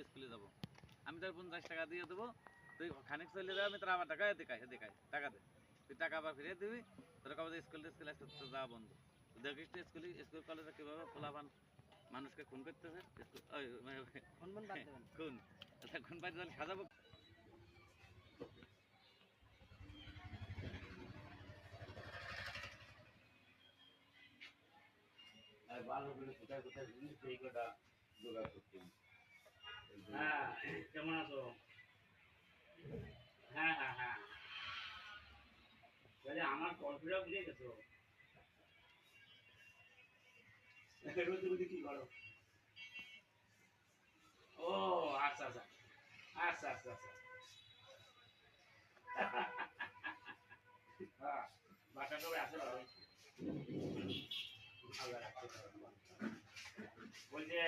স্কুলে যাবো, আমি তোর 50 টাকা দিয়ে দেবো, তুই খানিক চলে যাবে, আমি তোর আবার টাকা দেখাই দেখাই টাকা দে, তুই টাকা আবার ফিরিয়ে দিবি, তোর কবে স্কুলে যাওয়া বন্ধ। দেখিস তো স্কুল কলেজে কীভাবে পোলাপান মানুষকে খুন করতেছে, খুন খুন পাইতে সাজাবো। আর ভালো করে কোথায় কোথায় সেই কটা জোগাড় করতে। হ্যাঁ, কেমন আছো? হ্যাঁ হ্যাঁ হ্যাঁ, আমার কলফিটা বুঝে গেছো। রোদে কি করো? ও আচ্ছা আচ্ছা আচ্ছা আচ্ছা আচ্ছা। হ্যাঁ, বাসা সবাই আছে ভালো। আল্লাহ রাখতে পারে। বলছে